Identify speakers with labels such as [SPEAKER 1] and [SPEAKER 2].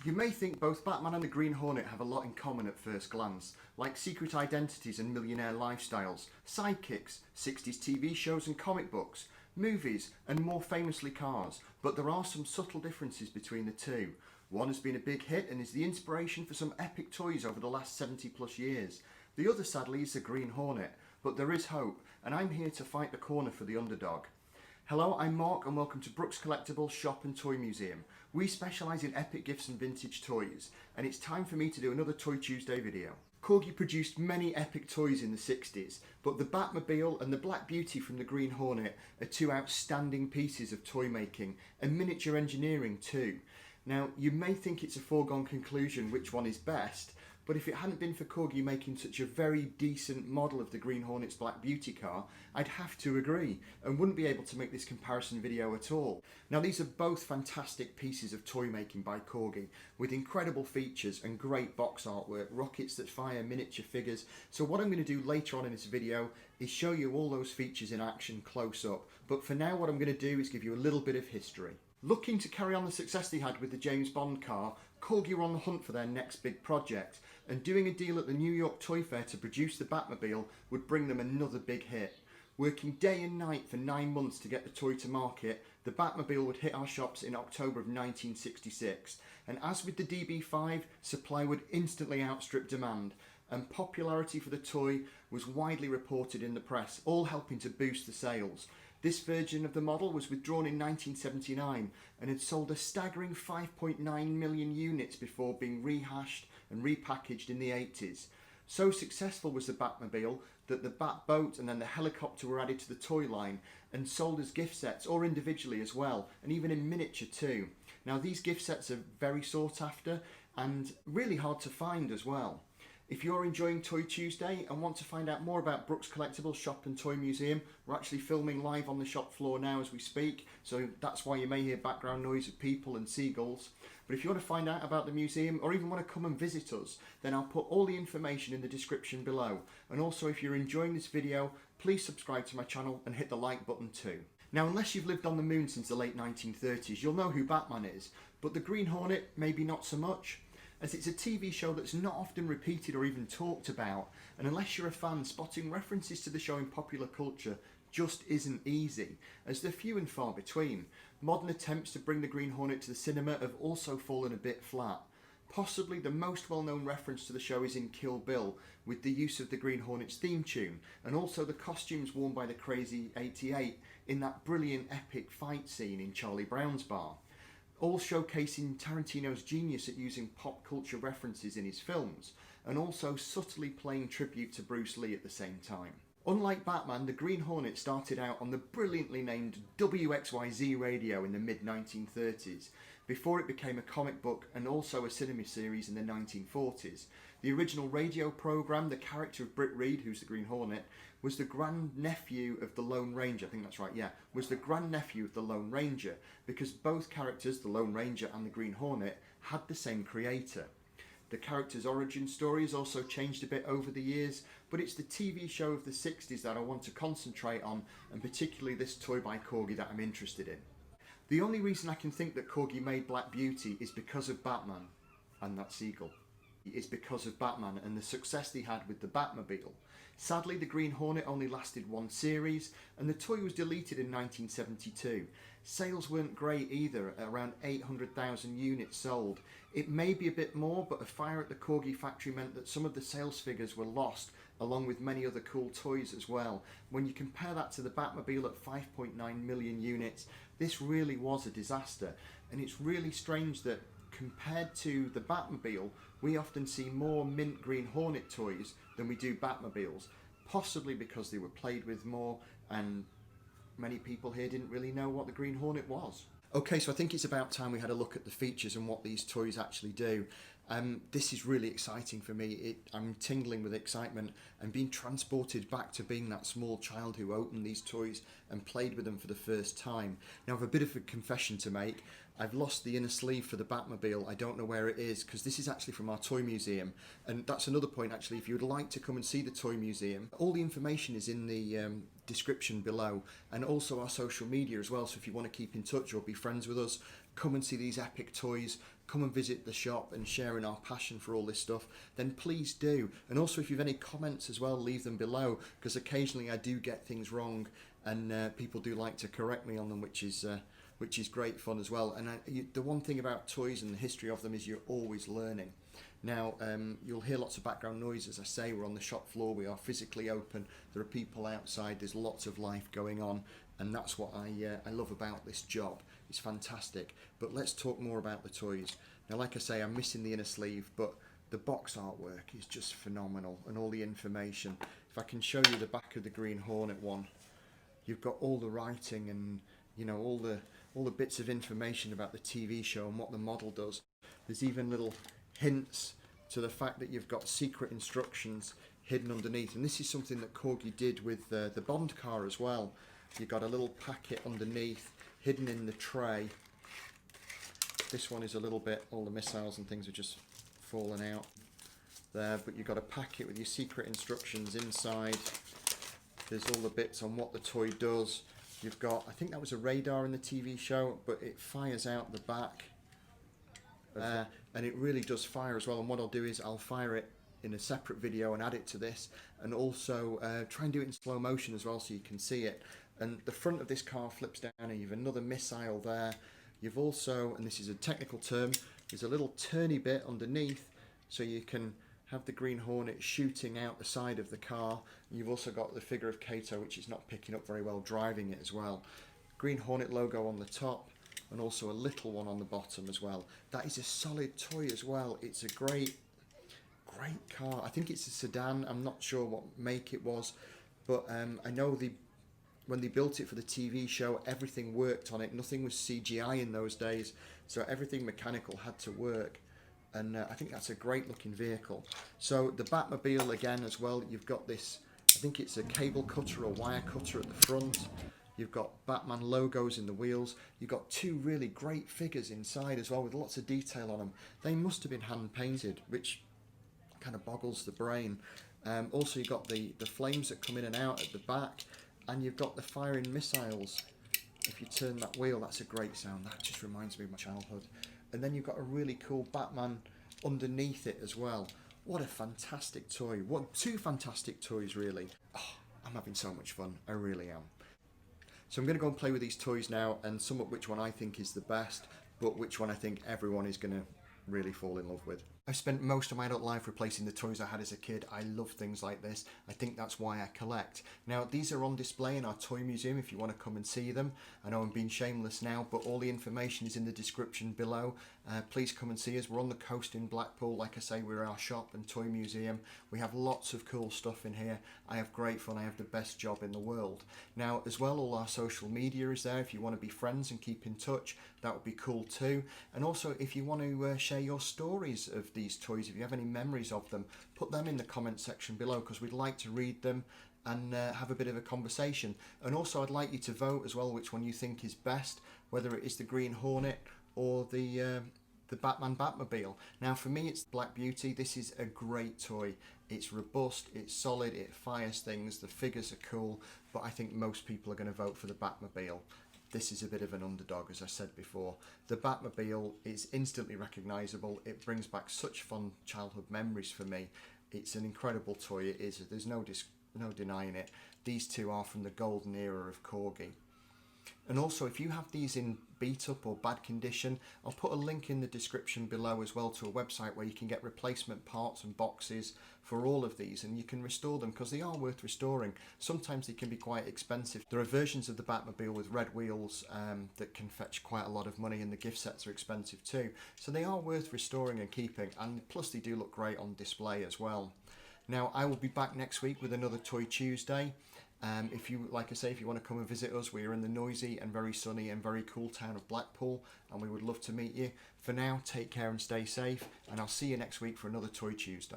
[SPEAKER 1] You may think both Batman and the Green Hornet have a lot in common at first glance, like secret identities and millionaire lifestyles, sidekicks, 60s TV shows and comic books, movies, and more famously cars, but there are some subtle differences between the two. One has been a big hit and is the inspiration for some epic toys over the last 70 plus years. The other, sadly, is the Green Hornet, but there is hope, and I'm here to fight the corner for the underdog. Hello, I'm Mark and welcome to Brooks Collectibles Shop and Toy Museum. We specialise in epic gifts and vintage toys, and it's time for me to do another Toy Tuesday video. Corgi produced many epic toys in the 60s, but the Batmobile and the Black Beauty from the Green Hornet are two outstanding pieces of toy making and miniature engineering too. Now, you may think it's a foregone conclusion which one is best, but if it hadn't been for Corgi making such a very decent model of the Green Hornet's Black Beauty car, I'd have to agree, and wouldn't be able to make this comparison video at all. Now, these are both fantastic pieces of toy making by Corgi, with incredible features and great box artwork, rockets that fire, miniature figures. So what I'm going to do later on in this video is show you all those features in action close up, but for now what I'm going to do is give you a little bit of history. Looking to carry on the success they had with the James Bond car, Corgi were on the hunt for their next big project, and doing a deal at the New York Toy Fair to produce the Batmobile would bring them another big hit. Working day and night for 9 months to get the toy to market, the Batmobile would hit our shops in October of 1966, and as with the DB5, supply would instantly outstrip demand, and popularity for the toy was widely reported in the press, all helping to boost the sales. This version of the model was withdrawn in 1979 and had sold a staggering 5.9 million units before being rehashed and repackaged in the 80s. So successful was the Batmobile that the Batboat and then the helicopter were added to the toy line and sold as gift sets or individually as well, and even in miniature too. Now, these gift sets are very sought after and really hard to find as well. If you're enjoying Toy Tuesday and want to find out more about Brooks Collectibles Shop and Toy Museum, we're actually filming live on the shop floor now as we speak, so that's why you may hear background noise of people and seagulls. But if you want to find out about the museum or even want to come and visit us, then I'll put all the information in the description below. And also, if you're enjoying this video, please subscribe to my channel and hit the like button too. Now, unless you've lived on the moon since the late 1930s, you'll know who Batman is, but the Green Hornet maybe not so much, as it's a TV show that's not often repeated or even talked about, and unless you're a fan, spotting references to the show in popular culture just isn't easy, as they're few and far between. Modern attempts to bring the Green Hornet to the cinema have also fallen a bit flat. Possibly the most well-known reference to the show is in Kill Bill, with the use of the Green Hornet's theme tune, and also the costumes worn by the Crazy 88 in that brilliant epic fight scene in Charlie Brown's bar, all showcasing Tarantino's genius at using pop culture references in his films, and also subtly paying tribute to Bruce Lee at the same time. Unlike Batman, the Green Hornet started out on the brilliantly named WXYZ radio in the mid-1930s, before it became a comic book and also a cinema series in the 1940s. The original radio programme, the character of Britt Reed, who's the Green Hornet, was the grandnephew of the Lone Ranger, I think that's right, yeah, was the grandnephew of the Lone Ranger, because both characters, the Lone Ranger and the Green Hornet, had the same creator. The character's origin story has also changed a bit over the years, but it's the TV show of the 60s that I want to concentrate on, and particularly this toy by Corgi that I'm interested in. The only reason I can think that Corgi made Black Beauty is because of Batman and that seagull. Is because of Batman and the success they had with the Batmobile. Sadly, the Green Hornet only lasted one series, and the toy was deleted in 1972. Sales weren't great either, at around 800,000 units sold. It may be a bit more, but a fire at the Corgi factory meant that some of the sales figures were lost, along with many other cool toys as well. When you compare that to the Batmobile at 5.9 million units, this really was a disaster, and it's really strange that compared to the Batmobile, we often see more mint Green Hornet toys than we do Batmobiles, possibly because they were played with more and many people here didn't really know what the Green Hornet was. Okay, so I think it's about time we had a look at the features and what these toys actually do. This is really exciting for me. I'm tingling with excitement and being transported back to being that small child who opened these toys and played with them for the first time. Now, I have a bit of a confession to make. I've lost the inner sleeve for the Batmobile. I don't know where it is, because this is actually from our toy museum, and that's another point actually. If you would like to come and see the toy museum, all the information is in the description below, and also our social media as well. So if you want to keep in touch or be friends with us, come and see these epic toys, come and visit the shop and share in our passion for all this stuff, then please do. And also if you have any comments as well, leave them below, because occasionally I do get things wrong, and people do like to correct me on them, which is great fun as well. And the one thing about toys and the history of them is you're always learning. Now, you'll hear lots of background noise. As I say, we're on the shop floor, we are physically open, there are people outside, there's lots of life going on, and that's what I love about this job. It's fantastic. But let's talk more about the toys. Now, like I say, I'm missing the inner sleeve, but the box artwork is just phenomenal, and all the information. If I can show you the back of the Green Hornet one, you've got all the writing and, you know, all the bits of information about the TV show and what the model does. There's even little hints to the fact that you've got secret instructions hidden underneath, and this is something that Corgi did with the Bond car as well. You've got a little packet underneath hidden in the tray. This one is a little bit, all the missiles and things are just falling out there, but you've got a packet with your secret instructions inside. There's all the bits on what the toy does. You've got, I think that was a radar in the TV show, but it fires out the back. And it really does fire as well, and what I'll do is I'll fire it in a separate video and add it to this, and also try and do it in slow motion as well so you can see it. And the front of this car flips down, and you've another missile there. You've also, and this is a technical term, there's a little turny bit underneath so you can have the Green Hornet shooting out the side of the car. And you've also got the figure of Kato, which is not picking up very well, driving it as well. Green Hornet logo on the top, and also a little one on the bottom as well. That is a solid toy as well. It's a great car. I think it's a sedan. I'm not sure what make it was, but I know when they built it for the TV show, everything worked on it. Nothing was CGI in those days, so everything mechanical had to work. And I think that's a great looking vehicle. So the Batmobile again as well, you've got this, I think it's a cable cutter or wire cutter at the front. You've got Batman logos in the wheels. You've got two really great figures inside as well with lots of detail on them. They must have been hand painted, which kind of boggles the brain. Also you've got the flames that come in and out at the back, and you've got the firing missiles. If you turn that wheel, that's a great sound. That just reminds me of my childhood. And then you've got a really cool Batman underneath it as well. What a fantastic toy. What two fantastic toys, really. Oh, I'm having so much fun. I really am. So I'm going to go and play with these toys now and sum up which one I think is the best, but which one I think everyone is going to really fall in love with. I've spent most of my adult life replacing the toys I had as a kid. I love things like this. I think that's why I collect. Now, these are on display in our toy museum if you want to come and see them. I know I'm being shameless now, but all the information is in the description below. Please come and see us. We're on the coast in Blackpool. Like I say, we're our shop and toy museum. We have lots of cool stuff in here. I have great fun. I have the best job in the world. Now, as well, all our social media is there. If you want to be friends and keep in touch, that would be cool too. And also, if you want to share your stories of these toys, if you have any memories of them, put them in the comment section below, because we'd like to read them and have a bit of a conversation. And also I'd like you to vote as well which one you think is best, whether it is the Green Hornet or the Batman Batmobile. Now for me it's Black Beauty. This is a great toy. It's robust, it's solid, it fires things, the figures are cool, but I think most people are going to vote for the Batmobile. This is a bit of an underdog, as I said before. The Batmobile is instantly recognisable. It brings back such fun childhood memories for me. It's an incredible toy, it is. There's no denying it. These two are from the golden era of Corgi. And also, if you have these in beat up or bad condition, I'll put a link in the description below as well to a website where you can get replacement parts and boxes for all of these, and you can restore them because they are worth restoring. Sometimes they can be quite expensive. There are versions of the Batmobile with red wheels that can fetch quite a lot of money, and the gift sets are expensive too. So they are worth restoring and keeping, and plus they do look great on display as well. Now I will be back next week with another Toy Tuesday. If you, like I say, if you want to come and visit us, we are in the noisy and very sunny and very cool town of Blackpool, and we would love to meet you. For now, take care and stay safe, and I'll see you next week for another Toy Tuesday.